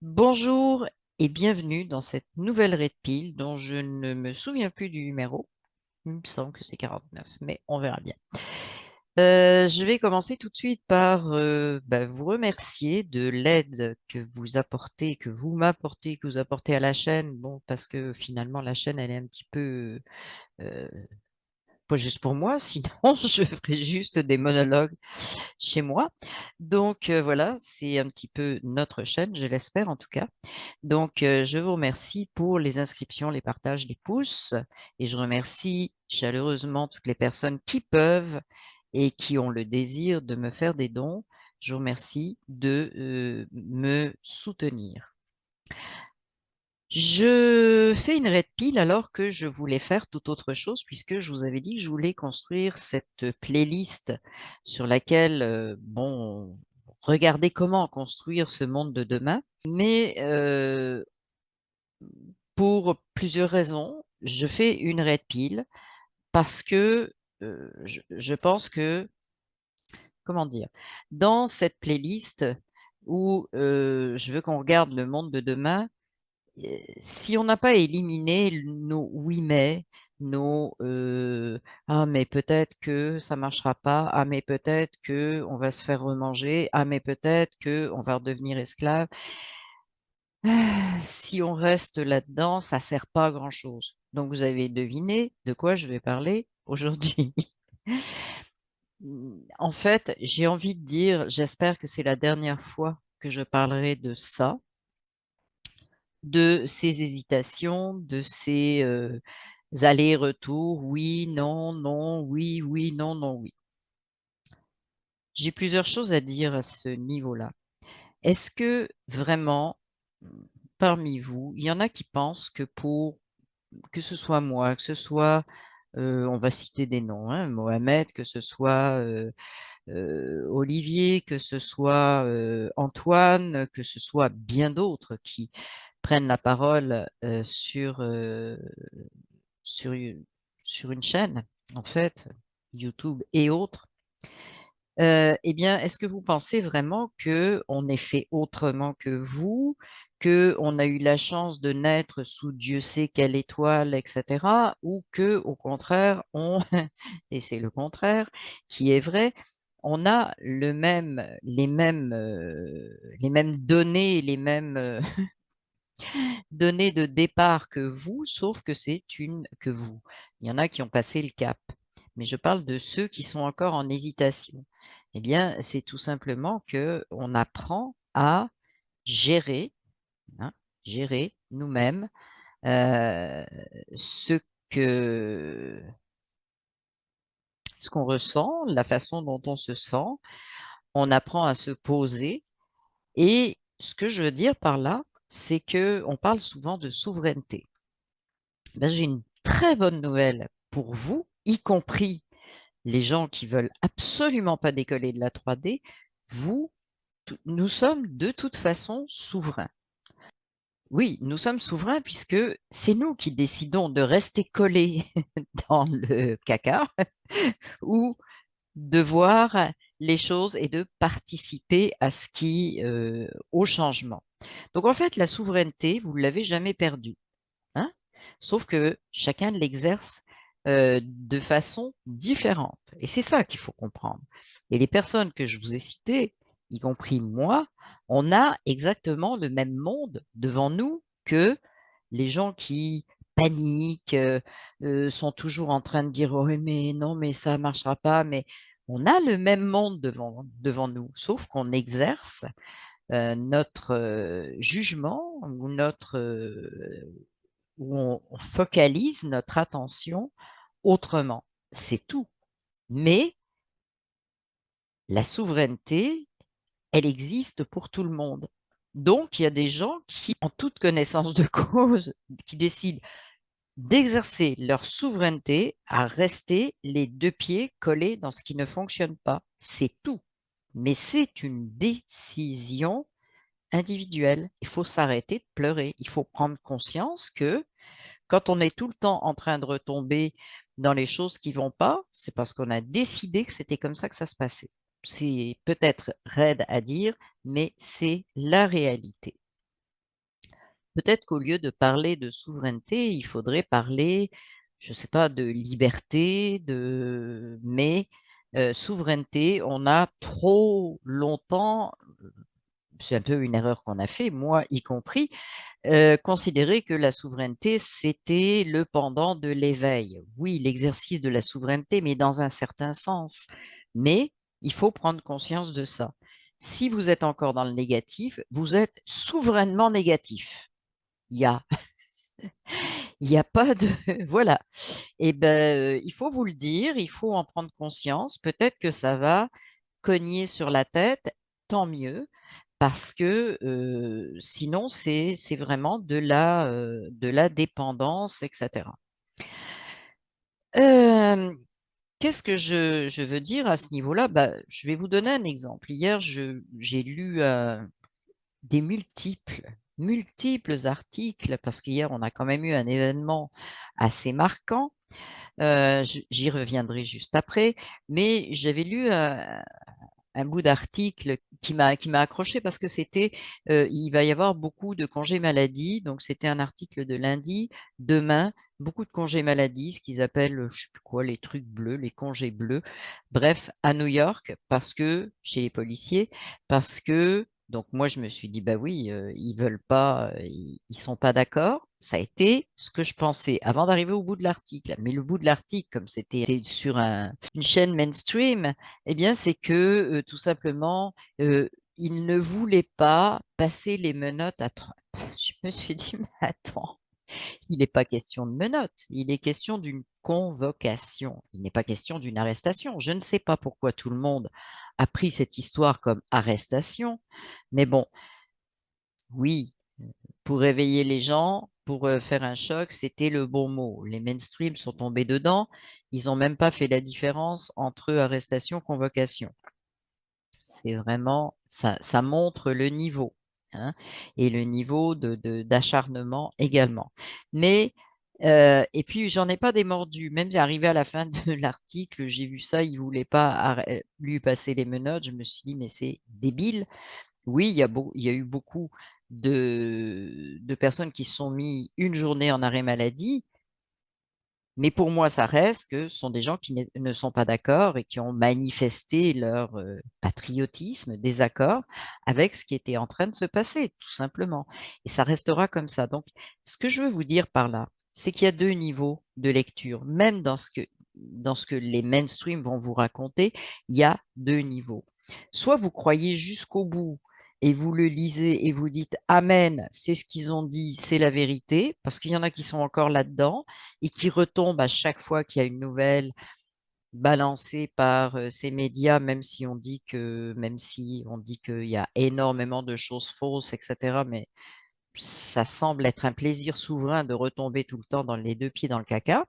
Bonjour et bienvenue dans cette nouvelle Red Pill dont je ne me souviens plus du numéro. Il me semble que c'est 49, mais on verra bien. Je vais commencer tout de suite par vous remercier de l'aide que vous apportez, que vous m'apportez, que vous apportez à la chaîne. Bon, parce que finalement, la chaîne, elle est un petit peu euh, pas juste pour moi, sinon je ferais juste des monologues chez moi. Donc voilà, c'est un petit peu notre chaîne, je l'espère en tout cas. Donc, je vous remercie pour les inscriptions, les partages, les pouces et je remercie chaleureusement toutes les personnes qui peuvent et qui ont le désir de me faire des dons. Je vous remercie de me soutenir. Je fais une red pile alors que je voulais faire tout autre chose puisque je vous avais dit que je voulais construire cette playlist sur laquelle, bon, regardez comment construire ce monde de demain. Mais pour plusieurs raisons, je fais une red pill parce que je pense que, comment dire, dans cette playlist où je veux qu'on regarde le monde de demain, si on n'a pas éliminé nos oui mais, nos ah mais peut-être que ça marchera pas, ah mais peut-être que on va se faire remanger, ah mais peut-être que on va redevenir esclave. Si on reste là-dedans, ça sert pas à grand-chose. Donc vous avez deviné de quoi je vais parler aujourd'hui. En fait, j'ai envie de dire, j'espère que c'est la dernière fois que je parlerai de ça, de ces hésitations, de ces allers-retours, oui, non, non, oui, oui, non, non, oui. J'ai plusieurs choses à dire à ce niveau-là. Est-ce que vraiment, parmi vous, il y en a qui pensent que pour que ce soit moi, que ce soit, on va citer des noms, hein, Mohamed, que ce soit Olivier, que ce soit Antoine, que ce soit bien d'autres qui prennent la parole sur, sur une chaîne, en fait, YouTube et autres. Eh bien, est-ce que vous pensez vraiment que on est fait autrement que vous, que on a eu la chance de naître sous Dieu sait quelle étoile, etc., ou que, au contraire, et c'est le contraire qui est vrai, on a les mêmes données, les mêmes données de départ que vous, sauf que c'est une que vous. Il y en a qui ont passé le cap, mais je parle de ceux qui sont encore en hésitation. Eh bien, c'est tout simplement que on apprend à gérer, hein, gérer nous-mêmes euh, ce que ce qu'on ressent, la façon dont on se sent. On apprend à se poser. Et ce que je veux dire par là, c'est que on parle souvent de souveraineté. Ben, j'ai une très bonne nouvelle pour vous, y compris les gens qui veulent absolument pas décoller de la 3D. Vous, nous sommes de toute façon souverains. Oui, nous sommes souverains puisque c'est nous qui décidons de rester collés dans le caca ou de voir les choses et de participer à au changement. Donc en fait, la souveraineté, vous ne l'avez jamais perdue, hein? Sauf que chacun l'exerce de façon différente. Et c'est ça qu'il faut comprendre. Et les personnes que je vous ai citées, y compris moi, on a exactement le même monde devant nous que les gens qui paniquent, sont toujours en train de dire «Oh, mais non, mais ça ne marchera pas», mais on a le même monde devant nous, sauf qu'on exerce notre jugement ou où on focalise notre attention autrement. C'est tout. Mais la souveraineté, elle existe pour tout le monde. Donc, il y a des gens qui, en toute connaissance de cause, qui décident d'exercer leur souveraineté à rester les deux pieds collés dans ce qui ne fonctionne pas. C'est tout. Mais c'est une décision individuelle. Il faut s'arrêter de pleurer. Il faut prendre conscience que quand on est tout le temps en train de retomber dans les choses qui vont pas, c'est parce qu'on a décidé que c'était comme ça que ça se passait. C'est peut-être raide à dire, mais c'est la réalité. peut-être qu'au lieu de parler de souveraineté, il faudrait parler, je ne sais pas, de liberté, mais souveraineté, on a trop longtemps, c'est un peu une erreur qu'on a fait, moi y compris, considérer que la souveraineté, c'était le pendant de l'éveil. Oui, l'exercice de la souveraineté, mais dans un certain sens. Mais il faut prendre conscience de ça. Si vous êtes encore dans le négatif, vous êtes souverainement négatif. Il y a, il y a pas de... Voilà. Et ben, il faut vous le dire, il faut en prendre conscience. Peut-être que ça va cogner sur la tête, tant mieux, parce que sinon, c'est vraiment de la dépendance, etc. Euh, Qu'est-ce que je veux dire à ce niveau-là? Bah, je vais vous donner un exemple. Hier, j'ai lu des multiples articles, parce qu'hier, on a quand même eu un événement assez marquant. J'y reviendrai juste après, mais j'avais lu un bout d'article qui m'a accroché parce que c'était il va y avoir beaucoup de congés maladie. Donc c'était un article de lundi. Demain, beaucoup de congés maladie, ce qu'ils appellent, je sais plus quoi, les trucs bleus, les congés bleus. Bref, à New York, parce que chez les policiers, parce que donc moi je me suis dit bah oui, ils veulent pas, ils sont pas d'accord. Ça a été ce que je pensais avant d'arriver au bout de l'article. Mais le bout de l'article, comme c'était sur une chaîne mainstream, eh bien, c'est que tout simplement, il ne voulait pas passer les menottes à Trump. Je me suis dit, mais attends, il n'est pas question de menottes, il est question d'une convocation. Il n'est pas question d'une arrestation. Je ne sais pas pourquoi tout le monde a pris cette histoire comme arrestation, mais bon, oui, pour réveiller les gens, pour faire un choc, c'était le bon mot. Les mainstream sont tombés dedans. Ils n'ont même pas fait la différence entre arrestation et convocation. C'est vraiment, ça montre le niveau, hein, et le niveau d'acharnement également. Mais, et puis, j'en ai pas démordu. Même arrivé à la fin de l'article, j'ai vu ça, il voulait pas lui passer les menottes. Je me suis dit, mais c'est débile. Oui, il y a eu beaucoup de personnes qui se sont mis une journée en arrêt maladie. Mais pour moi, ça reste que ce sont des gens qui ne sont pas d'accord et qui ont manifesté leur patriotisme, désaccord avec ce qui était en train de se passer, tout simplement. Et ça restera comme ça. Donc, ce que je veux vous dire par là, c'est qu'il y a deux niveaux de lecture. Même dans ce que les mainstream vont vous raconter, il y a deux niveaux. Soit vous croyez jusqu'au bout et vous le lisez et vous dites Amen, c'est ce qu'ils ont dit, c'est la vérité, parce qu'il y en a qui sont encore là-dedans et qui retombe à chaque fois qu'il y a une nouvelle balancée par ces médias, même si on dit qu'il y a énormément de choses fausses, etc. Mais ça semble être un plaisir souverain de retomber tout le temps dans les deux pieds dans le caca,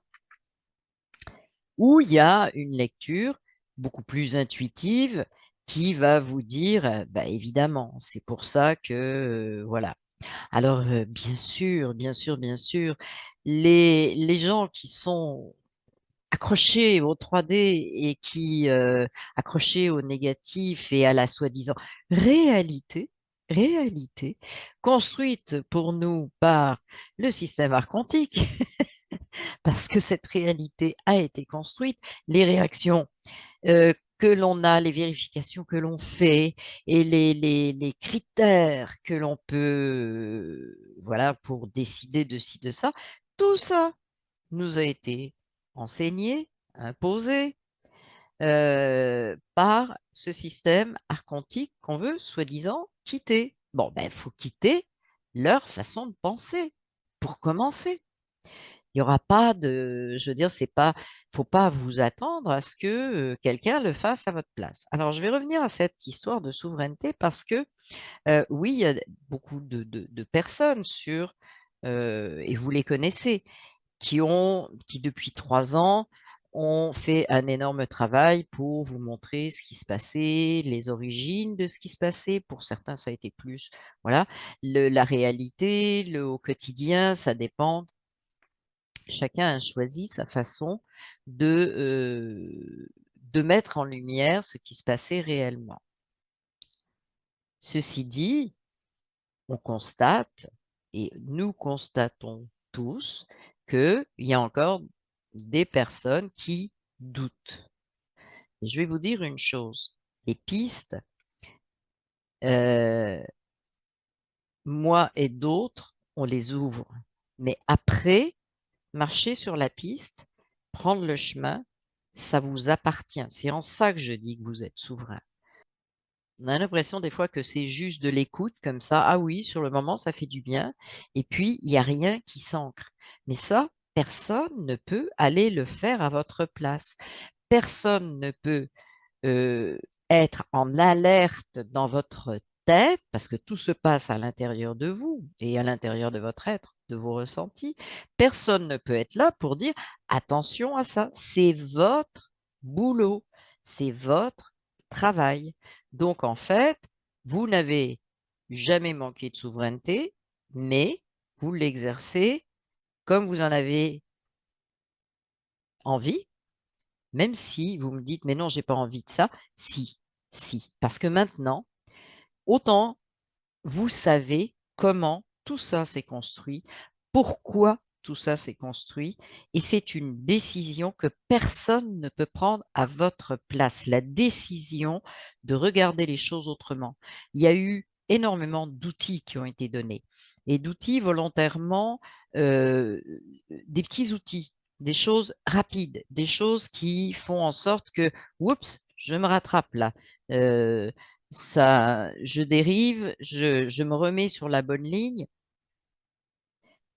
ou il y a une lecture beaucoup plus intuitive qui va vous dire, bah, évidemment, c'est pour ça que, voilà. Alors, bien sûr, les gens qui sont accrochés au 3D et qui accrochés au négatif et à la soi-disant réalité, réalité construite pour nous par le système archontique, parce que cette réalité a été construite, les réactions que l'on a, les vérifications que l'on fait et les critères que l'on peut, voilà, pour décider de ci, de ça, tout ça nous a été enseigné, imposé par ce système archontique qu'on veut soi-disant quitter. Bon, ben, il faut quitter leur façon de penser pour commencer. Il n'y aura pas de, je veux dire, c'est pas, faut pas vous attendre à ce que quelqu'un le fasse à votre place. Alors, je vais revenir à cette histoire de souveraineté parce que oui, il y a beaucoup de personnes et vous les connaissez, qui depuis 3 ans ont fait un énorme travail pour vous montrer ce qui se passait, les origines de ce qui se passait. Pour certains, ça a été plus, voilà, la réalité, le au quotidien, ça dépend. Chacun a choisi sa façon de mettre en lumière ce qui se passait réellement. Ceci dit, on constate Et nous constatons tous qu'il y a encore des personnes qui doutent. Et je vais vous dire une chose, les pistes, euh, moi et d'autres, on les ouvre. Mais après, marcher sur la piste, prendre le chemin, ça vous appartient. C'est en ça que je dis que vous êtes souverain. On a l'impression des fois que c'est juste de l'écoute comme ça. Ah oui, sur le moment, ça fait du bien. Et puis, il n'y a rien qui s'ancre. Mais ça, personne ne peut aller le faire à votre place. Personne ne peut euh, être en alerte dans votre tête, parce que tout se passe à l'intérieur de vous et à l'intérieur de votre être, de vos ressentis. Personne ne peut être là pour dire attention à ça. C'est votre boulot, c'est votre travail. Donc, en fait, vous n'avez jamais manqué de souveraineté, mais vous l'exercez comme vous en avez envie, même si vous me dites, mais non, j'ai pas envie de ça. Si, si, parce que maintenant, autant vous savez comment tout ça s'est construit, pourquoi tout ça s'est construit, et c'est une décision que personne ne peut prendre à votre place, la décision de regarder les choses autrement. Il y a eu énormément d'outils qui ont été donnés, et d'outils volontairement, euh, des petits outils, des choses rapides, des choses qui font en sorte que, oups, je me rattrape là. Ça, je dérive, je me remets sur la bonne ligne.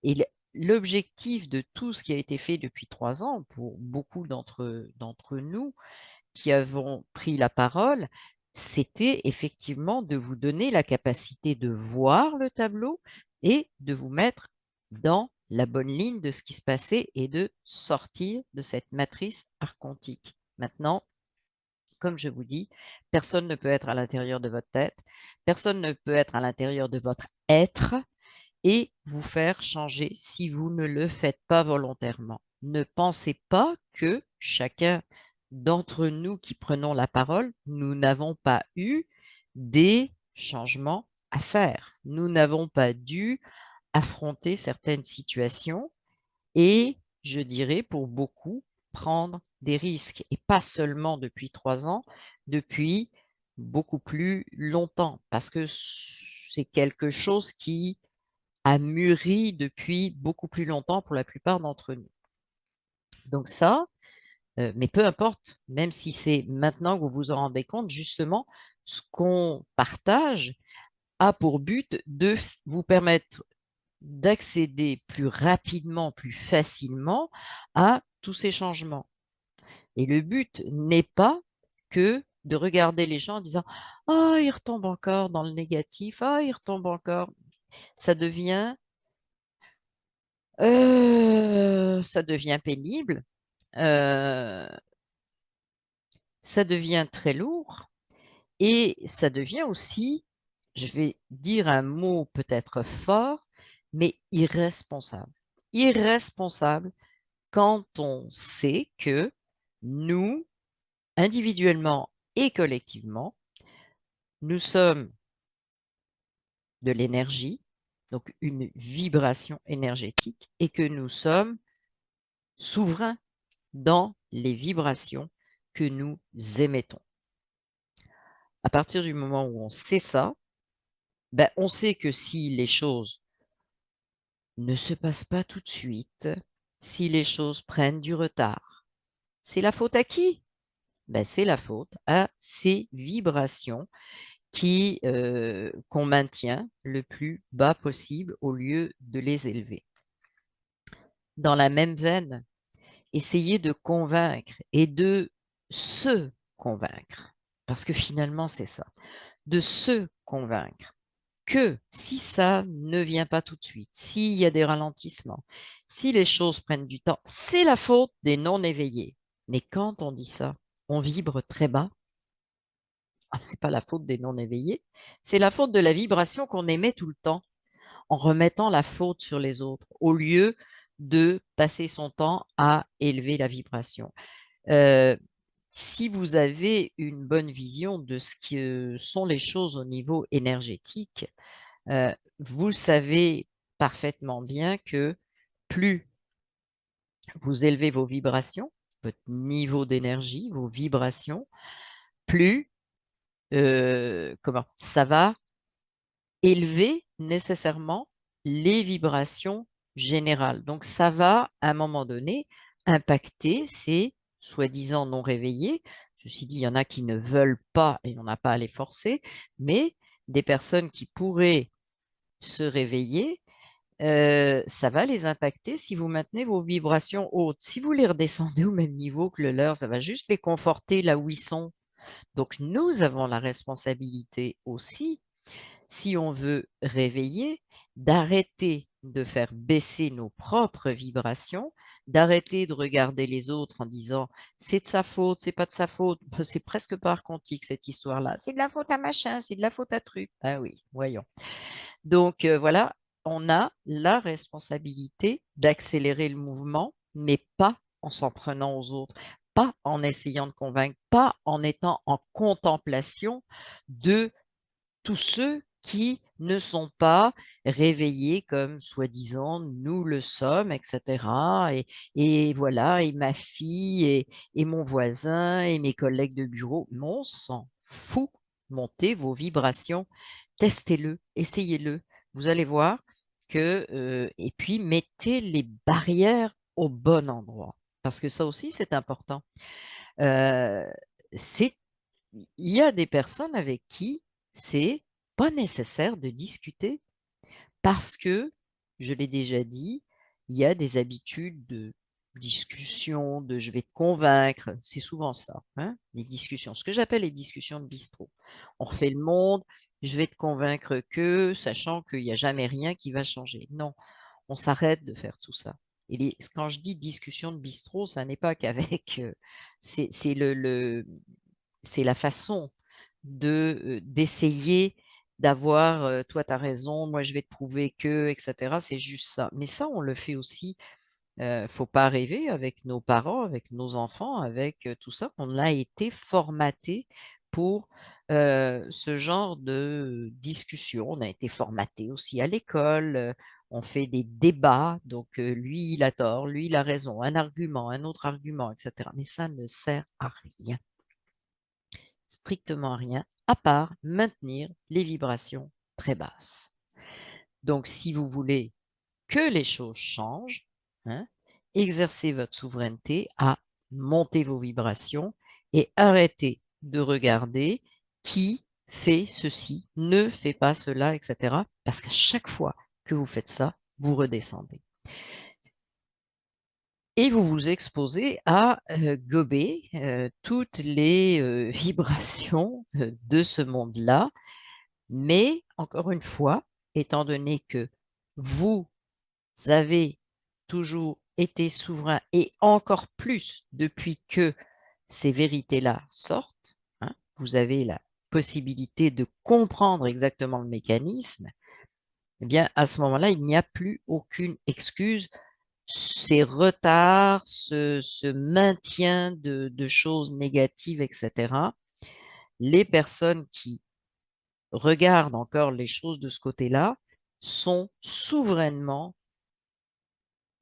Et l'objectif de tout ce qui a été fait depuis 3 ans, pour beaucoup d'entre nous qui avons pris la parole, c'était effectivement de vous donner la capacité de voir le tableau et de vous mettre dans la bonne ligne de ce qui se passait et de sortir de cette matrice archontique. Maintenant, comme je vous dis, personne ne peut être à l'intérieur de votre tête, personne ne peut être à l'intérieur de votre être et vous faire changer si vous ne le faites pas volontairement. Ne pensez pas que chacun d'entre nous qui prenons la parole, nous n'avons pas eu des changements à faire. Nous n'avons pas dû affronter certaines situations et, je dirais, pour beaucoup, prendre des risques. Et pas seulement depuis 3 ans, depuis beaucoup plus longtemps, parce que c'est quelque chose qui a mûri depuis beaucoup plus longtemps pour la plupart d'entre nous. Donc ça, mais peu importe, même si c'est maintenant que vous vous en rendez compte, justement, ce qu'on partage a pour but de vous permettre d'accéder plus rapidement, plus facilement à tous ces changements. Et le but n'est pas que de regarder les gens en disant «Ah, il retombe encore dans le négatif, ah, il retombe encore». Ça devient, ça devient pénible, euh, ça devient très lourd et ça devient aussi, je vais dire un mot peut-être fort, mais irresponsable. Irresponsable quand on sait que nous, individuellement et collectivement, nous sommes de l'énergie, donc une vibration énergétique, et que nous sommes souverains dans les vibrations que nous émettons. À partir du moment où on sait ça, ben, on sait que si les choses ne se passent pas tout de suite, si les choses prennent du retard, c'est la faute à qui? Ben, c'est la faute à ces vibrations qu'on maintient le plus bas possible au lieu de les élever. Dans la même veine, essayez de convaincre et de se convaincre, parce que finalement c'est ça, de se convaincre que si ça ne vient pas tout de suite, s'il y a des ralentissements, si les choses prennent du temps, c'est la faute des non-éveillés. Mais quand on dit ça, on vibre très bas. Ah, c'est pas la faute des non-éveillés, c'est la faute de la vibration qu'on émet tout le temps en remettant la faute sur les autres au lieu de passer son temps à élever la vibration. Euh, Si vous avez une bonne vision de ce que sont les choses au niveau énergétique, vous savez parfaitement bien que plus vous élevez vos vibrations, votre niveau d'énergie, vos vibrations, plus comment ça va élever nécessairement les vibrations générales. Donc, ça va, à un moment donné, impacter ces soi-disant non réveillés. Ceci dit, il y en a qui ne veulent pas et on n'a pas à les forcer, mais des personnes qui pourraient se réveiller, ça va les impacter si vous maintenez vos vibrations hautes. Si vous les redescendez au même niveau que le leur, ça va juste les conforter là où ils sont. Donc, nous avons la responsabilité aussi, si on veut réveiller, d'arrêter de faire baisser nos propres vibrations, d'arrêter de regarder les autres en disant c'est de sa faute, c'est pas de sa faute, c'est presque par quantique cette histoire-là, c'est de la faute à machin, c'est de la faute à truc. Ah oui, voyons. Donc voilà, on a la responsabilité d'accélérer le mouvement, mais pas en s'en prenant aux autres, pas en essayant de convaincre, pas en étant en contemplation de tous ceux qui ne sont pas réveillés comme soi-disant nous le sommes, etc. Et voilà, et ma fille, et mon voisin, et mes collègues de bureau. Mais on s'en fout. Montez vos vibrations, testez-le, essayez-le. Vous allez voir que, et puis mettez les barrières au bon endroit. Parce que ça aussi, c'est important. Euh, c'est il y a des personnes avec qui c'est pas nécessaire de discuter parce que, je l'ai déjà dit, il y a des habitudes de discussion, de je vais te convaincre, c'est souvent ça, hein, les discussions, ce que j'appelle les discussions de bistrot. On refait le monde, je vais te convaincre que, sachant qu'il n'y a jamais rien qui va changer. Non, on s'arrête de faire tout ça. Et quand je dis discussion de bistrot, ça n'est pas qu'avec, c'est c'est la façon d'essayer d'avoir toi tu as raison, moi je vais te prouver que, etc. C'est juste ça. Mais ça, on le fait aussi. Faut pas rêver avec nos parents, avec nos enfants, avec tout ça. On a été formaté pour ce genre de discussion. On a été formaté aussi à l'école. On fait des débats. Donc, lui, il a tort, lui, il a raison. Un argument, un autre argument, etc. Mais ça ne sert à rien, strictement rien, à part maintenir les vibrations très basses. Donc, si vous voulez que les choses changent, hein, exercez votre souveraineté à monter vos vibrations et arrêtez de regarder qui fait ceci, ne fait pas cela, etc. Parce qu'à chaque fois que vous faites ça, vous redescendez. Et vous vous exposez à gober toutes les vibrations de ce monde-là. Mais encore une fois, étant donné que vous avez toujours été souverain et encore plus depuis que ces vérités-là sortent, hein, vous avez la possibilité de comprendre exactement le mécanisme, eh bien, à ce moment-là, il n'y a plus aucune excuse. Ces retards, ce maintien de choses négatives, etc. Les personnes qui regardent encore les choses de ce côté-là sont souverainement,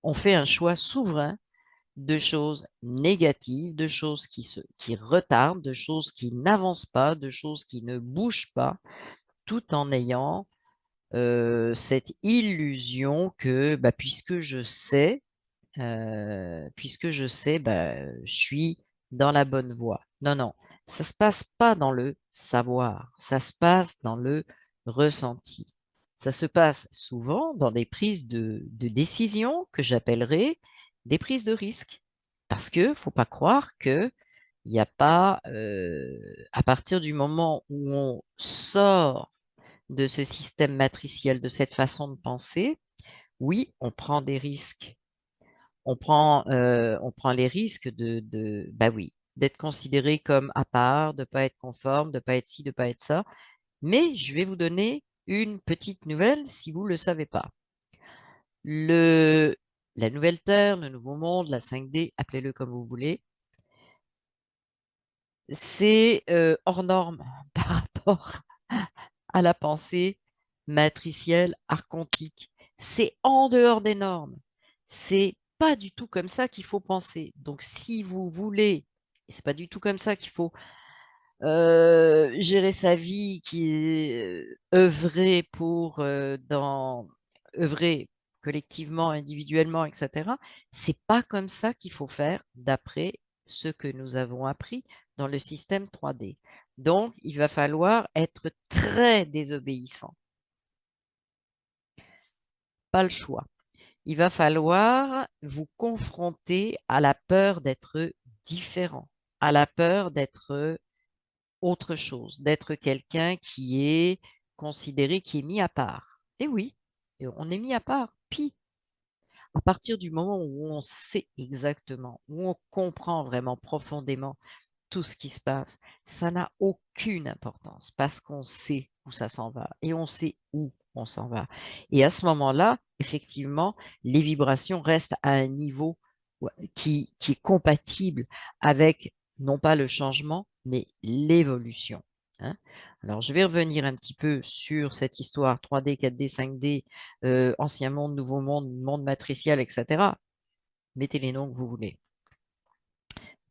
ont fait un choix souverain de choses négatives, de choses qui retardent, de choses qui n'avancent pas, de choses qui ne bougent pas, tout en ayant cette illusion que bah, puisque je sais, bah, je suis dans la bonne voie. Non, non, ça se passe pas dans le savoir, ça se passe dans le ressenti. Ça se passe souvent dans des prises de décision que j'appellerais des prises de risque. Parce que faut pas croire que il n'y a pas, à partir du moment où on sort de ce système matriciel, de cette façon de penser, oui, on prend des risques. On prend les risques bah oui, d'être considéré comme à part, de ne pas être conforme, de ne pas être ci, de ne pas être ça. Mais je vais vous donner une petite nouvelle si vous ne le savez pas. Le, la nouvelle Terre, le nouveau monde, la 5D, appelez-le comme vous voulez, c'est hors norme par rapport à la pensée matricielle archontique. C'est en dehors des normes. C'est pas du tout comme ça qu'il faut penser. Donc, si vous voulez, et c'est pas du tout comme ça qu'il faut gérer sa vie, qui est œuvrer pour œuvrer collectivement, individuellement, etc. C'est pas comme ça qu'il faut faire d'après ce que nous avons appris dans le système 3D. Donc, il va falloir être très désobéissant. Pas le choix. Il va falloir vous confronter à la peur d'être différent, à la peur d'être autre chose, d'être quelqu'un qui est considéré, qui est mis à part. Et oui, et on est mis à part. Puis, à partir du moment où on sait exactement, où on comprend vraiment profondément tout ce qui se passe, ça n'a aucune importance parce qu'on sait où ça s'en va et on sait où on s'en va. Et à ce moment-là, effectivement, les vibrations restent à un niveau qui est compatible avec non pas le changement, mais l'évolution. Hein. Alors, je vais revenir un petit peu sur cette histoire 3D, 4D, 5D, ancien monde, nouveau monde, monde matriciel, etc. Mettez les noms que vous voulez.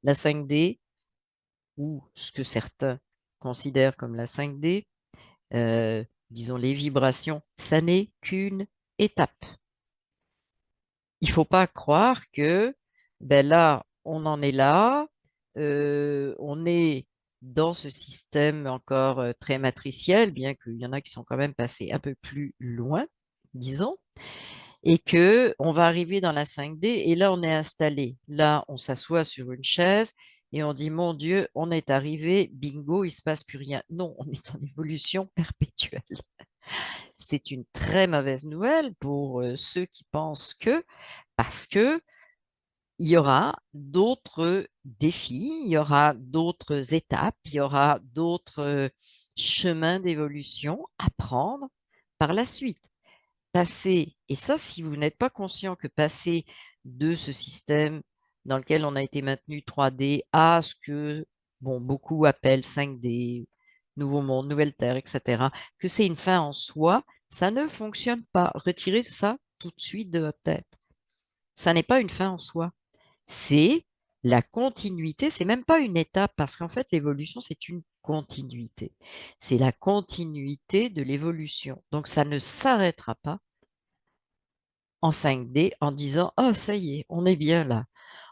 La 5D, ou ce que certains considèrent comme la 5D, disons les vibrations, ça n'est qu'une étape. Il ne faut pas croire que ben là, on en est là, on est dans ce système encore très matriciel, bien qu'il y en a qui sont quand même passés un peu plus loin, disons, et que on va arriver dans la 5D et là, on est installé. Là, on s'assoit sur une chaise et on dit, mon Dieu, on est arrivé, bingo, il se passe plus rien. Non, on est en évolution perpétuelle. C'est une très mauvaise nouvelle pour ceux qui pensent que, parce que il y aura d'autres défis, il y aura d'autres étapes, il y aura d'autres chemins d'évolution à prendre par la suite. Passer, et ça, si vous n'êtes pas conscient que passer de ce système dans lequel on a été maintenu 3D à ce que bon, beaucoup appellent 5D, nouveau monde, nouvelle terre, etc., que c'est une fin en soi, ça ne fonctionne pas. Retirez ça tout de suite de votre tête. Ça n'est pas une fin en soi. C'est la continuité, c'est même pas une étape, parce qu'en fait, l'évolution, c'est une continuité. C'est la continuité de l'évolution. Donc, ça ne s'arrêtera pas en 5D en disant, oh, ça y est, on est bien là.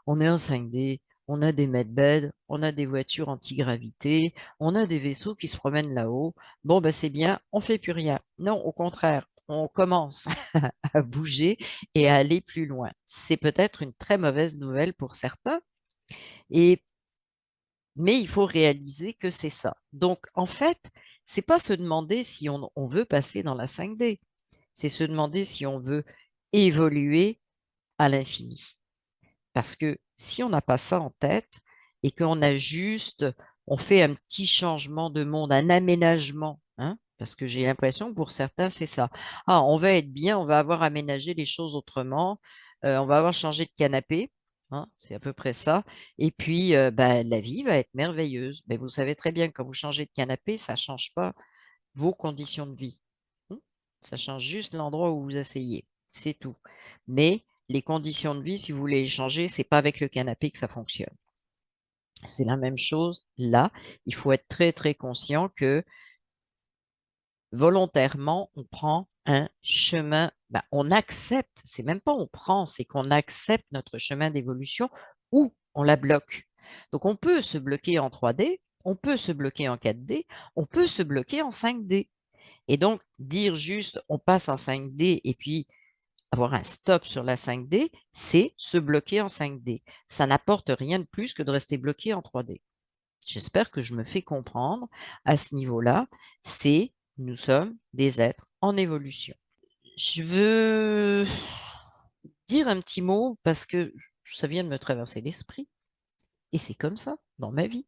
On est en 5D, on a des medbeds, on a des voitures anti-gravité, on a des vaisseaux qui se promènent là-haut. Bon, ben, c'est bien, on fait plus rien. Non, au contraire, on commence à bouger et à aller plus loin. C'est peut-être une très mauvaise nouvelle pour certains, et, mais il faut réaliser que c'est ça. Donc, en fait, c'est pas se demander si on veut passer dans la 5D, c'est se demander si on veut évoluer à l'infini. Parce que si on n'a pas ça en tête et qu'on a juste, on fait un petit changement de monde, un aménagement, hein, parce que j'ai l'impression que pour certains, c'est ça. Ah, on va être bien, on va avoir aménagé les choses autrement, on va avoir changé de canapé, hein, c'est à peu près ça. Et puis, bah, la vie va être merveilleuse. Mais vous savez très bien que quand vous changez de canapé, ça ne change pas vos conditions de vie. Hmm. Ça change juste l'endroit où vous asseyez. C'est tout. Mais les conditions de vie, si vous voulez les changer, c'est pas avec le canapé que ça fonctionne. C'est la même chose là. Il faut être très, très conscient que volontairement, on prend un chemin, ben, on accepte, c'est même pas on prend, c'est qu'on accepte notre chemin d'évolution ou on la bloque. Donc on peut se bloquer en 3D, on peut se bloquer en 4D, on peut se bloquer en 5D. Et donc, dire juste on passe en 5D et puis avoir un stop sur la 5D, c'est se bloquer en 5D. Ça n'apporte rien de plus que de rester bloqué en 3D. J'espère que je me fais comprendre à ce niveau-là. C'est nous sommes des êtres en évolution. Je veux dire un petit mot parce que ça vient de me traverser l'esprit et c'est comme ça dans ma vie.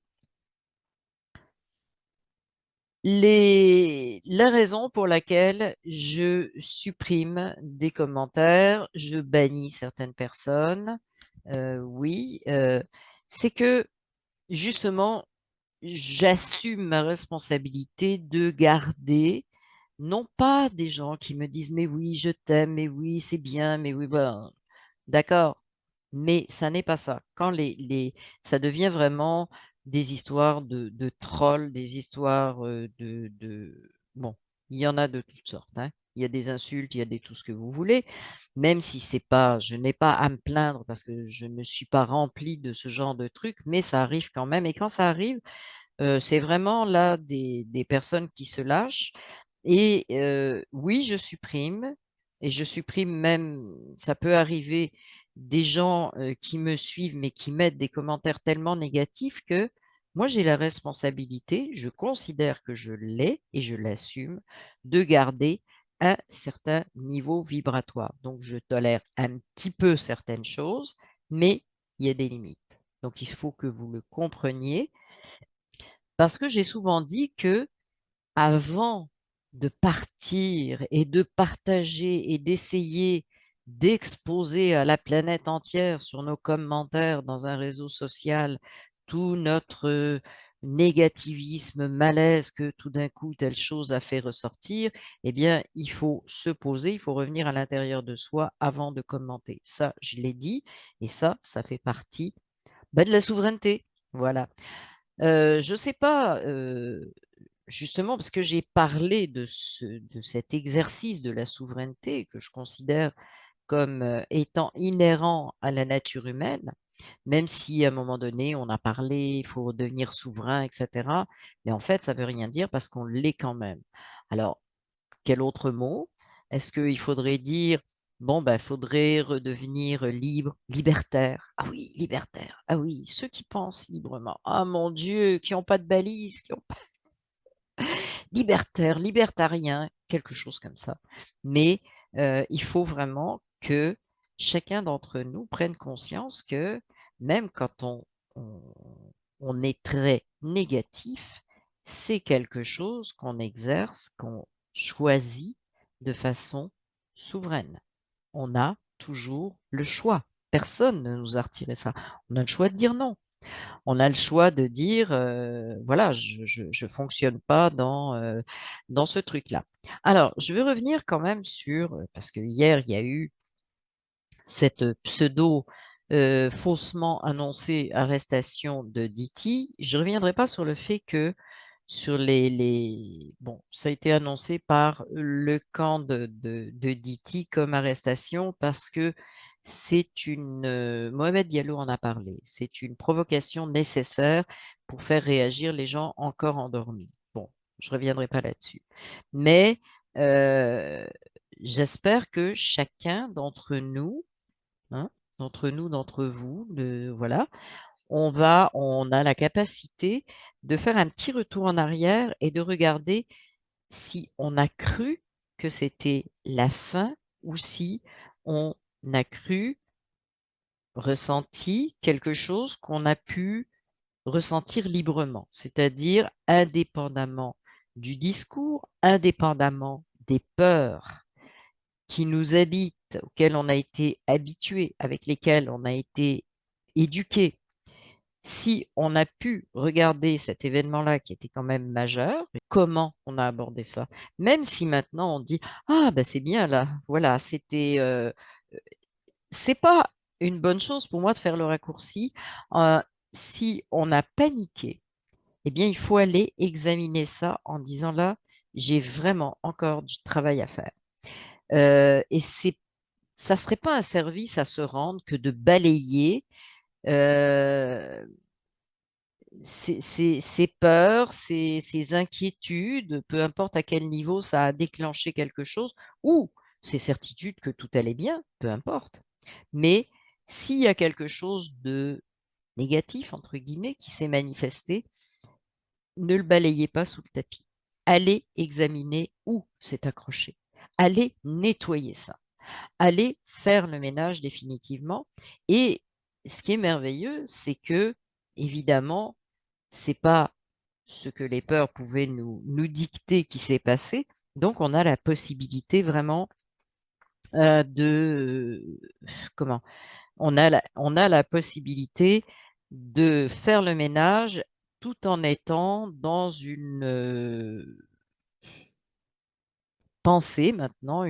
La raison pour laquelle je supprime des commentaires, je bannis certaines personnes, oui, c'est que justement, j'assume ma responsabilité de garder Non pas des gens qui me disent, mais oui, je t'aime, mais oui, c'est bien, mais oui, ben, d'accord, mais ça n'est pas ça. Quand ça devient vraiment des histoires de trolls, des histoires bon, il y en a de toutes sortes, hein. Il y a des insultes, il y a des tout ce que vous voulez, même si c'est pas, je n'ai pas à me plaindre parce que je ne me suis pas remplie de ce genre de trucs, mais ça arrive quand même. Et quand ça arrive, c'est vraiment là des personnes qui se lâchent et oui, je supprime et je supprime même, ça peut arriver, des gens, qui me suivent, mais qui mettent des commentaires tellement négatifs que moi, j'ai la responsabilité, je considère que je l'ai et je l'assume, de garder un certain niveau vibratoire. Donc je tolère un petit peu certaines choses, mais il y a des limites. Donc il faut que vous le compreniez parce que j'ai souvent dit que avant de partir et de partager et d'essayer d'exposer à la planète entière sur nos commentaires dans un réseau social tout notre négativisme, malaise que tout d'un coup telle chose a fait ressortir, eh bien, il faut se poser, il faut revenir à l'intérieur de soi avant de commenter. Ça, je l'ai dit, et ça fait partie de la souveraineté. Voilà. Je ne sais pas, justement, parce que j'ai parlé de cet exercice de la souveraineté que je considère comme étant inhérent à la nature humaine, même si à un moment donné, on a parlé, il faut devenir souverain, etc. Mais en fait, ça ne veut rien dire parce qu'on l'est quand même. Alors, quel autre mot? Est-ce qu'il faudrait dire, bon, ben, il faudrait redevenir libre, libertaire? Ah oui, libertaire. Ah oui, ceux qui pensent librement. Ah mon Dieu, qui n'ont pas de balises, qui ont libertaire, libertarien, quelque chose comme ça. Mais il faut vraiment que chacun d'entre nous prenne conscience que même quand on, on est très négatif, c'est quelque chose qu'on exerce, qu'on choisit de façon souveraine. On a toujours le choix. Personne ne nous a retiré ça. On a le choix de dire non. On a le choix de dire, voilà, je fonctionne pas dans ce truc-là. Alors, je veux revenir quand même sur, parce que hier, il y a eu cette pseudo faussement annoncée arrestation de Diti. Je ne reviendrai pas sur le fait que sur bon, ça a été annoncé par le camp de Diti comme arrestation parce que c'est une, Mohamed Diallo en a parlé, c'est une provocation nécessaire pour faire réagir les gens encore endormis. Bon, je ne reviendrai pas là-dessus. Mais euh, j'espère que chacun d'entre nous, hein, d'entre vous, voilà, on a la capacité de faire un petit retour en arrière et de regarder si on a cru que c'était la fin ou si on a cru, ressenti quelque chose qu'on a pu ressentir librement, c'est-à-dire indépendamment du discours, indépendamment des peurs qui nous habitent, auxquelles on a été habitué, avec lesquelles on a été éduqué. Si on a pu regarder cet événement-là qui était quand même majeur, comment on a abordé ça? Même si maintenant on dit, ah ben c'est bien là, voilà, c'est pas une bonne chose pour moi de faire le raccourci. Euh, si on a paniqué, eh bien il faut aller examiner ça en disant là, j'ai vraiment encore du travail à faire. Et ça serait pas un service à se rendre que de balayer euh, ces peurs, ces inquiétudes, peu importe à quel niveau ça a déclenché quelque chose, ou ces certitudes que tout allait bien, peu importe. Mais s'il y a quelque chose de négatif, entre guillemets, qui s'est manifesté, ne le balayez pas sous le tapis. Allez examiner où c'est accroché. Allez nettoyer ça. Allez faire le ménage définitivement. Et ce qui est merveilleux, c'est que, évidemment, c'est pas ce que les peurs pouvaient nous dicter qui s'est passé. Donc, on a la possibilité vraiment comment? On a la possibilité de faire le ménage tout en étant dans pensée maintenant,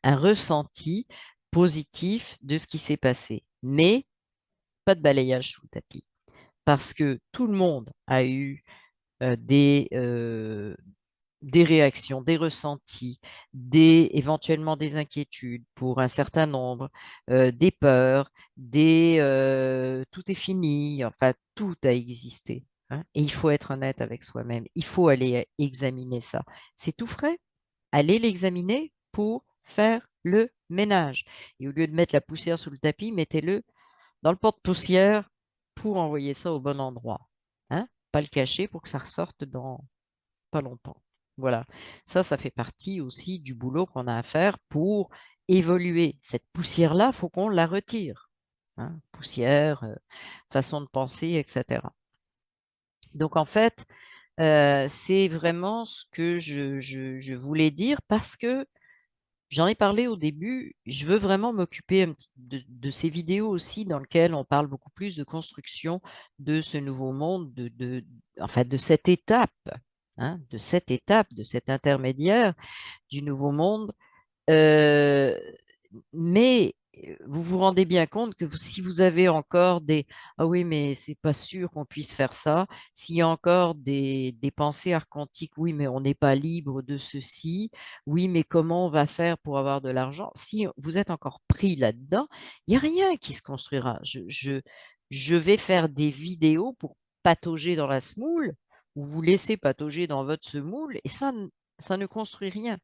un ressenti positif de ce qui s'est passé. Mais pas de balayage sous le tapis. Parce que tout le monde a eu euh, des, euh, des réactions, des ressentis, éventuellement des inquiétudes pour un certain nombre, des peurs, tout est fini, enfin, tout a existé, hein. Et il faut être honnête avec soi-même. Il faut aller examiner ça. C'est tout frais. Allez l'examiner pour faire le ménage. Et au lieu de mettre la poussière sous le tapis, mettez-le dans le porte-poussière pour envoyer ça au bon endroit, hein. Pas le cacher pour que ça ressorte dans pas longtemps. Voilà. Ça fait partie aussi du boulot qu'on a à faire pour évoluer. Cette poussière-là, il faut qu'on la retire, hein. Poussière, façon de penser, etc. Donc, en fait, c'est vraiment ce que je voulais dire parce que j'en ai parlé au début. Je veux vraiment m'occuper de ces vidéos aussi dans lesquelles on parle beaucoup plus de construction de ce nouveau monde, enfin, de cette étape, hein, de cet intermédiaire du nouveau monde. Euh, mais vous vous rendez bien compte que si vous avez encore ah oui, mais c'est pas sûr qu'on puisse faire ça. S'il y a encore des pensées archontiques, oui, mais on n'est pas libre de ceci. Oui, mais comment on va faire pour avoir de l'argent? Si vous êtes encore pris là-dedans, il n'y a rien qui se construira. Je vais faire des vidéos pour patauger dans la semoule ou vous laisser patauger dans votre semoule et ça ne construit rien.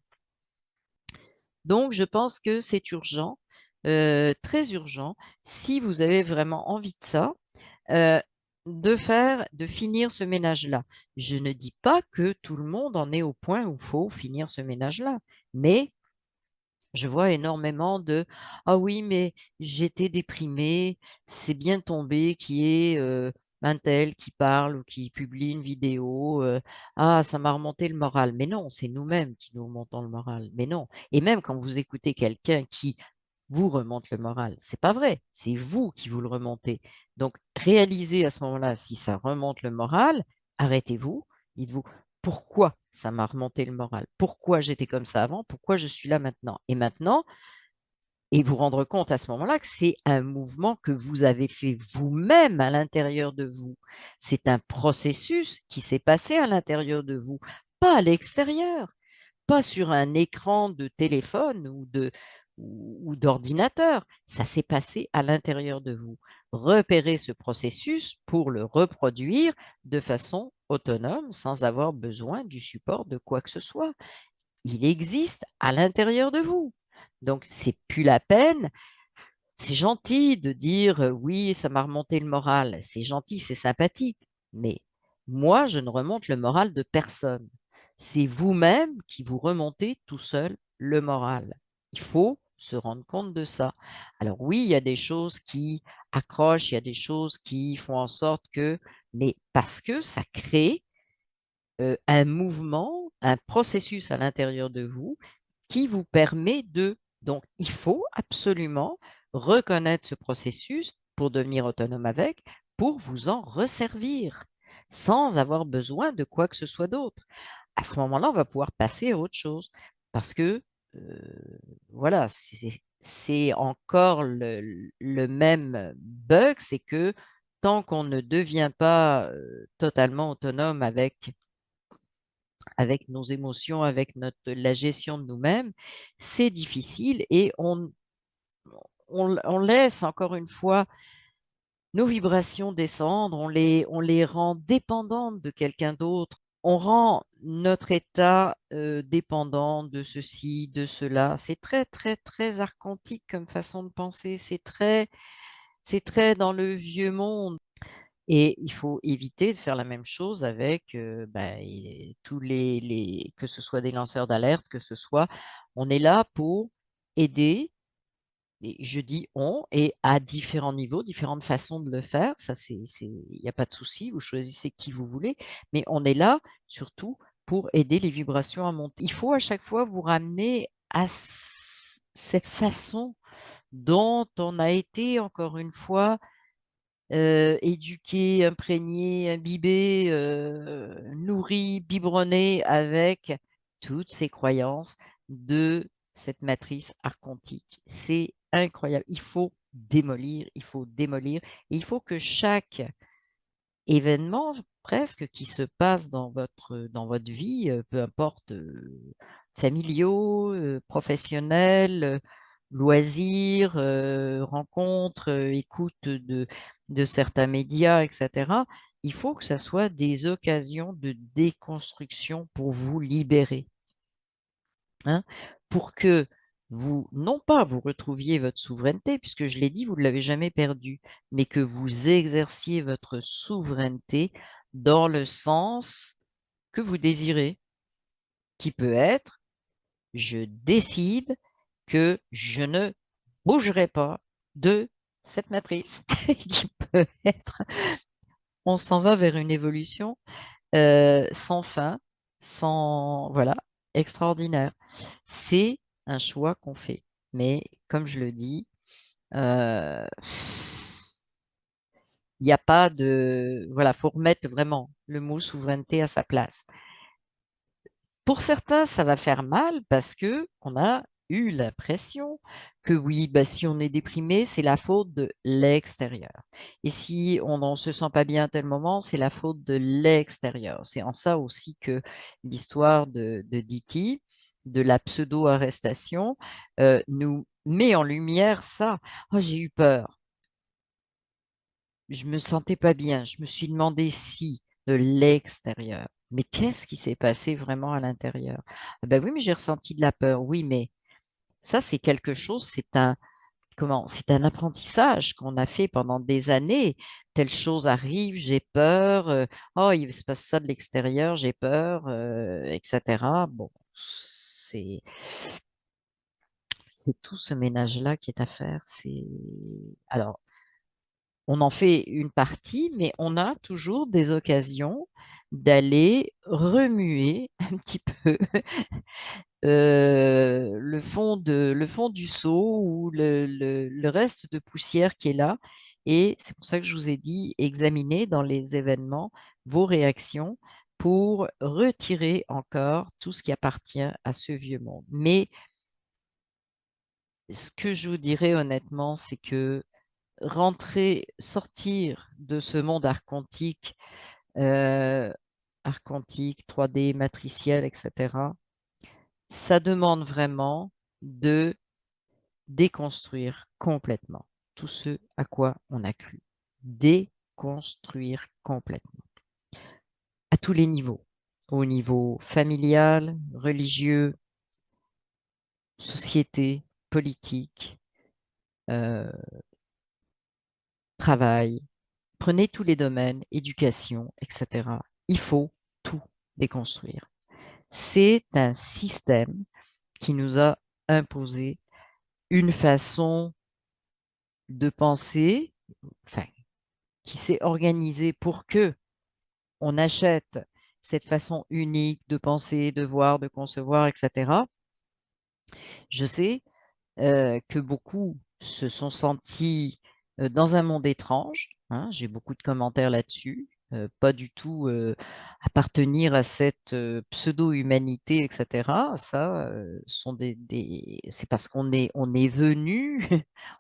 Donc, je pense que c'est urgent, très urgent, si vous avez vraiment envie de ça, euh, de finir ce ménage-là. Je ne dis pas que tout le monde en est au point où il faut finir ce ménage-là, mais je vois énormément de «Ah oui, mais j'étais déprimée, c'est bien tombé qui est un tel qui parle ou qui publie une vidéo, ah, ça m'a remonté le moral». Mais non, c'est nous-mêmes qui nous remontons le moral. Mais non. Et même quand vous écoutez quelqu'un qui vous remonte le moral, c'est pas vrai, c'est vous qui vous le remontez. Donc, réalisez à ce moment-là si ça remonte le moral, arrêtez-vous, dites-vous pourquoi ça m'a remonté le moral, pourquoi j'étais comme ça avant, pourquoi je suis là maintenant. Et maintenant, et vous rendre compte à ce moment-là que c'est un mouvement que vous avez fait vous-même à l'intérieur de vous. C'est un processus qui s'est passé à l'intérieur de vous, pas à l'extérieur, pas sur un écran de téléphone ou d'ordinateur. Ça s'est passé à l'intérieur de vous. Repérez ce processus pour le reproduire de façon autonome, sans avoir besoin du support de quoi que ce soit. Il existe à l'intérieur de vous. Donc, c'est plus la peine. C'est gentil de dire oui, ça m'a remonté le moral. C'est gentil, c'est sympathique. Mais moi, je ne remonte le moral de personne. C'est vous-même qui vous remontez tout seul le moral. Il faut se rendre compte de ça. Alors oui, il y a des choses qui accrochent, il y a des choses qui font en sorte que, mais parce que ça crée un mouvement, un processus à l'intérieur de vous qui vous permet de... Donc, il faut absolument reconnaître ce processus pour devenir autonome avec, pour vous en resservir, sans avoir besoin de quoi que ce soit d'autre. À ce moment-là, on va pouvoir passer à autre chose, parce que, voilà, c'est encore le même bug, c'est que tant qu'on ne devient pas totalement autonome avec nos émotions, avec la gestion de nous-mêmes, c'est difficile et on laisse encore une fois nos vibrations descendre, on les rend dépendantes de quelqu'un d'autre, on rend notre état dépendant de ceci, de cela. C'est très, très, très archontique comme façon de penser, c'est très dans le vieux monde. Et il faut éviter de faire la même chose avec tous que ce soit des lanceurs d'alerte, que ce soit, on est là pour aider, et je dis on, et à différents niveaux, différentes façons de le faire, ça il n'y a pas de souci, vous choisissez qui vous voulez, mais on est là surtout pour aider les vibrations à monter. Il faut à chaque fois vous ramener à cette façon dont on a été, encore une fois, éduqué, imprégné, imbibé, nourri, biberonné avec toutes ces croyances de cette matrice archontique. C'est incroyable. Il faut démolir, il faut démolir. Et il faut que chaque événements presque qui se passent dans votre vie, peu importe, familiaux, professionnels, loisirs, rencontres, écoute de certains médias, etc. Il faut que ça soit des occasions de déconstruction pour vous libérer, hein, pour que vous, non pas vous retrouviez votre souveraineté, puisque je l'ai dit, vous ne l'avez jamais perdue, mais que vous exerciez votre souveraineté dans le sens que vous désirez, qui peut être, je décide que je ne bougerai pas de cette matrice, qui peut être, on s'en va vers une évolution sans fin, sans, voilà, extraordinaire. C'est un choix qu'on fait. Mais comme je le dis, euh, il n'y a pas de, voilà, faut remettre vraiment le mot souveraineté à sa place. Pour certains, ça va faire mal parce que on a eu l'impression que oui, bah, si on est déprimé, c'est la faute de l'extérieur. Et si on ne se sent pas bien à tel moment, c'est la faute de l'extérieur. C'est en ça aussi que l'histoire de Diti, de la pseudo-arrestation, nous met en lumière ça. Oh, j'ai eu peur, je me sentais pas bien, je me suis demandé si de l'extérieur. Mais qu'est-ce qui s'est passé vraiment à l'intérieur? Ah ben oui, mais j'ai ressenti de la peur. Oui, mais ça, c'est quelque chose, c'est un apprentissage qu'on a fait pendant des années. Telle chose arrive, j'ai peur. Oh, il se passe ça de l'extérieur, j'ai peur, etc. Bon, c'est c'est tout ce ménage-là qui est à faire. C'est alors on en fait une partie, mais on a toujours des occasions d'aller remuer un petit peu le fond du seau ou le reste de poussière qui est là. Et c'est pour ça que je vous ai dit, examinez dans les événements vos réactions pour retirer encore tout ce qui appartient à ce vieux monde. Mais ce que je vous dirais honnêtement, c'est que rentrer, sortir de ce monde archontique, euh, archontique, 3D, matriciel, etc., ça demande vraiment de déconstruire complètement tout ce à quoi on a cru. Déconstruire complètement, à tous les niveaux, au niveau familial, religieux, société, politique, euh, travail. Prenez tous les domaines, éducation, etc. Il faut tout déconstruire. C'est un système qui nous a imposé une façon de penser, enfin, qui s'est organisée pour que on achète cette façon unique de penser, de voir, de concevoir, etc. Je sais que beaucoup se sont sentis dans un monde étrange, hein. J'ai beaucoup de commentaires là-dessus. Pas du tout appartenir à cette pseudo-humanité, etc. Ça, sont c'est parce on est venu,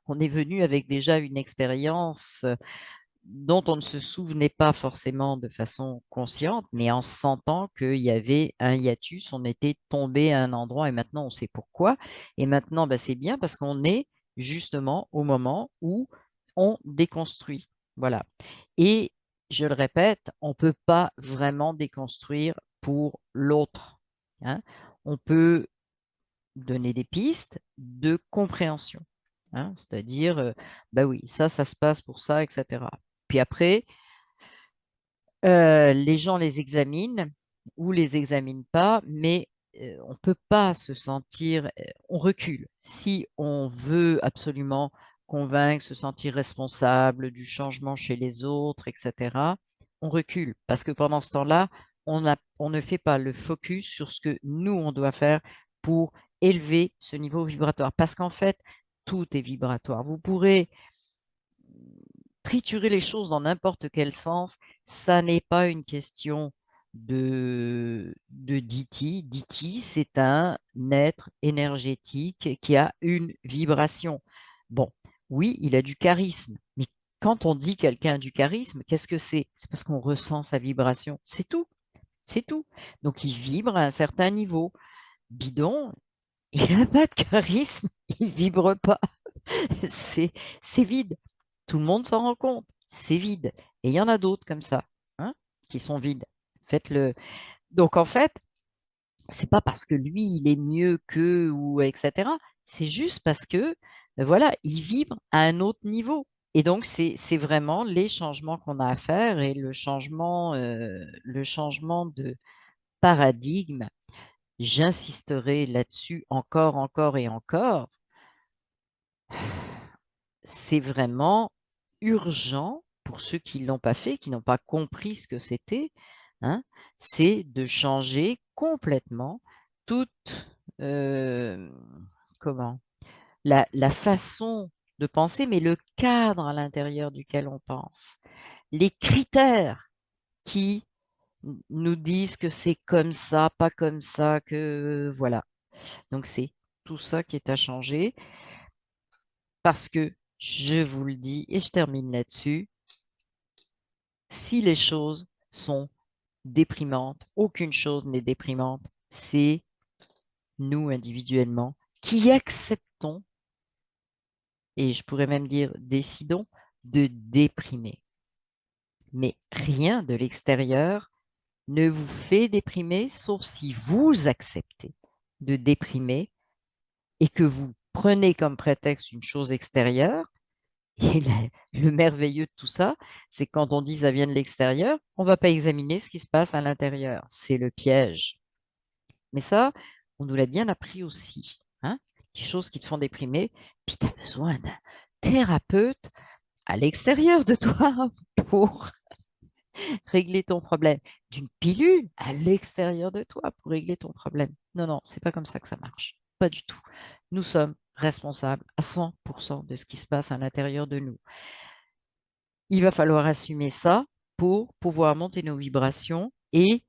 on est venu avec déjà une expérience dont on ne se souvenait pas forcément de façon consciente, mais en sentant qu'il y avait un hiatus, on était tombé à un endroit et maintenant on sait pourquoi. Et maintenant, bah, c'est bien parce qu'on est justement au moment où on déconstruit. Voilà. Et je le répète, on ne peut pas vraiment déconstruire pour l'autre, hein. On peut donner des pistes de compréhension, hein, c'est-à-dire, bah oui, ça se passe pour ça, etc. Puis après, les gens les examinent ou les examinent pas, mais on ne peut pas se sentir, on recule. Si on veut absolument convaincre, se sentir responsable du changement chez les autres, etc., on recule parce que pendant ce temps-là, on ne fait pas le focus sur ce que nous, on doit faire pour élever ce niveau vibratoire. Parce qu'en fait, tout est vibratoire. Vous pourrez triturer les choses dans n'importe quel sens, ça n'est pas une question de Diti. Diti, c'est un être énergétique qui a une vibration. Bon, oui, il a du charisme, mais quand on dit quelqu'un a du charisme, qu'est-ce que c'est? C'est parce qu'on ressent sa vibration. C'est tout, c'est tout. Donc, il vibre à un certain niveau. Bidon, il n'a pas de charisme, il vibre pas. C'est, c'est vide. Tout le monde s'en rend compte. C'est vide. Et il y en a d'autres comme ça, hein, qui sont vides. Faites-le. Donc, en fait, c'est pas parce que lui, il est mieux qu'eux ou etc. C'est juste parce que, voilà, il vibre à un autre niveau. Et donc, c'est vraiment les changements qu'on a à faire et le changement de paradigme. J'insisterai là-dessus encore, encore et encore. C'est vraiment urgent pour ceux qui ne l'ont pas fait, qui n'ont pas compris ce que c'était, hein, c'est de changer complètement toute, euh, comment, la façon de penser, mais le cadre à l'intérieur duquel on pense, les critères qui nous disent que c'est comme ça, pas comme ça, que voilà. Donc c'est tout ça qui est à changer parce que je vous le dis et je termine là-dessus, si les choses sont déprimantes, aucune chose n'est déprimante, c'est nous individuellement qui acceptons, et je pourrais même dire décidons, de déprimer. Mais rien de l'extérieur ne vous fait déprimer, sauf si vous acceptez de déprimer et que vous prenez comme prétexte une chose extérieure. Et le merveilleux de tout ça, c'est que quand on dit ça vient de l'extérieur, on ne va pas examiner ce qui se passe à l'intérieur. C'est le piège. Mais ça, on nous l'a bien appris aussi, hein. Des choses qui te font déprimer, puis tu as besoin d'un thérapeute à l'extérieur de toi pour régler ton problème, d'une pilule à l'extérieur de toi pour régler ton problème. Non, non, c'est pas comme ça que ça marche. Pas du tout. Nous sommes responsables à 100% de ce qui se passe à l'intérieur de nous. Il va falloir assumer ça pour pouvoir monter nos vibrations et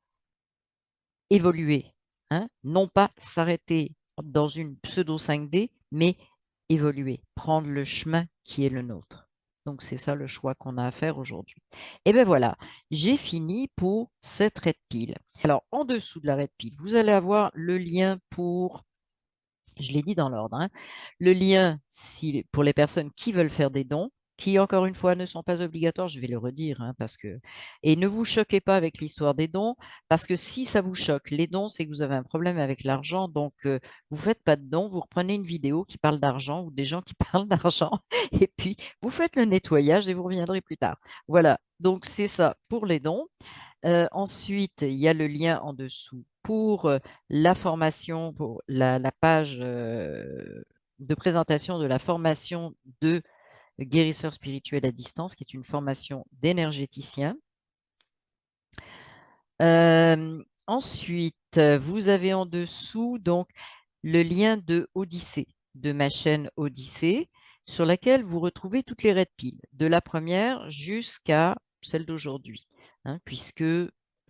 évoluer, hein. Non pas s'arrêter dans une pseudo 5D, mais évoluer, prendre le chemin qui est le nôtre. Donc, c'est ça le choix qu'on a à faire aujourd'hui. Et bien voilà, j'ai fini pour cette red pill. Alors, en dessous de la red pill, vous allez avoir le lien pour, je l'ai dit dans l'ordre, hein, le lien pour les personnes qui veulent faire des dons, qui encore une fois ne sont pas obligatoires, je vais le redire, hein, parce que... Et ne vous choquez pas avec l'histoire des dons, parce que si ça vous choque, les dons, c'est que vous avez un problème avec l'argent, donc vous ne faites pas de dons, vous reprenez une vidéo qui parle d'argent ou des gens qui parlent d'argent, et puis vous faites le nettoyage et vous reviendrez plus tard. Voilà, donc c'est ça pour les dons. Ensuite, il y a le lien en dessous pour la formation, pour la page de présentation de la formation de guérisseur spirituel à distance, qui est une formation d'énergéticien. Ensuite, vous avez en dessous donc le lien de Odyssée, de ma chaîne Odyssée, sur laquelle vous retrouvez toutes les red pills, de la première jusqu'à celle d'aujourd'hui, hein, puisque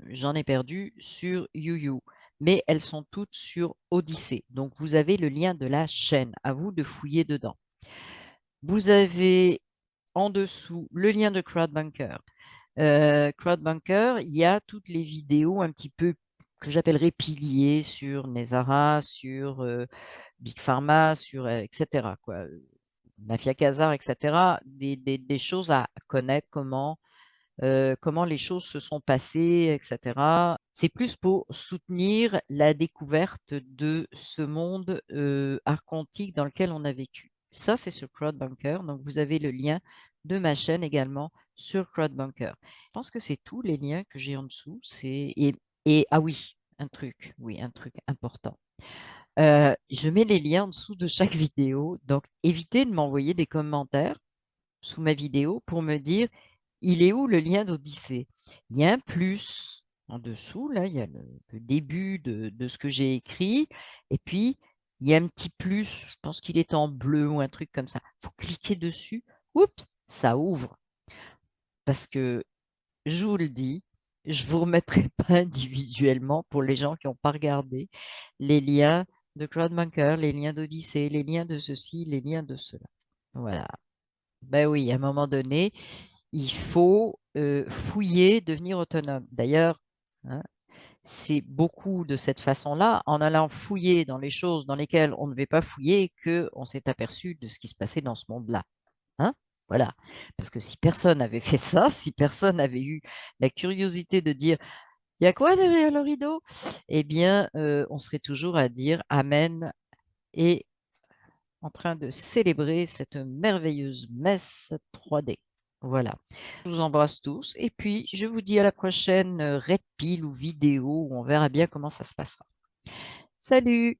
j'en ai perdu sur YouYou. Mais elles sont toutes sur Odyssée. Donc, vous avez le lien de la chaîne. À vous de fouiller dedans. Vous avez en dessous le lien de Crowdbunker. Crowdbunker, il y a toutes les vidéos un petit peu que j'appellerais piliers sur Nezara, sur Big Pharma, sur etc. quoi, Mafia Casar, etc. Des choses à connaître, comment les choses se sont passées, etc. C'est plus pour soutenir la découverte de ce monde archontique dans lequel on a vécu. Ça, c'est sur Crowdbunker. Donc, vous avez le lien de ma chaîne également sur Crowdbunker. Je pense que c'est tous les liens que j'ai en dessous. Ah oui, oui, un truc important. Je mets les liens en dessous de chaque vidéo. Donc, évitez de m'envoyer des commentaires sous ma vidéo pour me dire il est où le lien d'Odyssée. Il y a un plus en dessous, là, il y a le début de ce que j'ai écrit, et puis il y a un petit plus, je pense qu'il est en bleu ou un truc comme ça. Il faut cliquer dessus, oups, ça ouvre. Parce que je vous le dis, je vous remettrai pas individuellement pour les gens qui n'ont pas regardé les liens de Crowdmunker, les liens d'Odyssée, les liens de ceci, les liens de cela. Voilà. Ben oui, à un moment donné, il faut fouiller, devenir autonome. D'ailleurs, hein, c'est beaucoup de cette façon-là, en allant fouiller dans les choses dans lesquelles on ne devait pas fouiller, qu'on s'est aperçu de ce qui se passait dans ce monde-là. Hein? Voilà. Parce que si personne n'avait fait ça, si personne n'avait eu la curiosité de dire, il y a quoi derrière le rideau? Eh bien, on serait toujours à dire Amen et en train de célébrer cette merveilleuse messe 3D. Voilà. Je vous embrasse tous et puis je vous dis à la prochaine Red Pill ou vidéo où on verra bien comment ça se passera. Salut!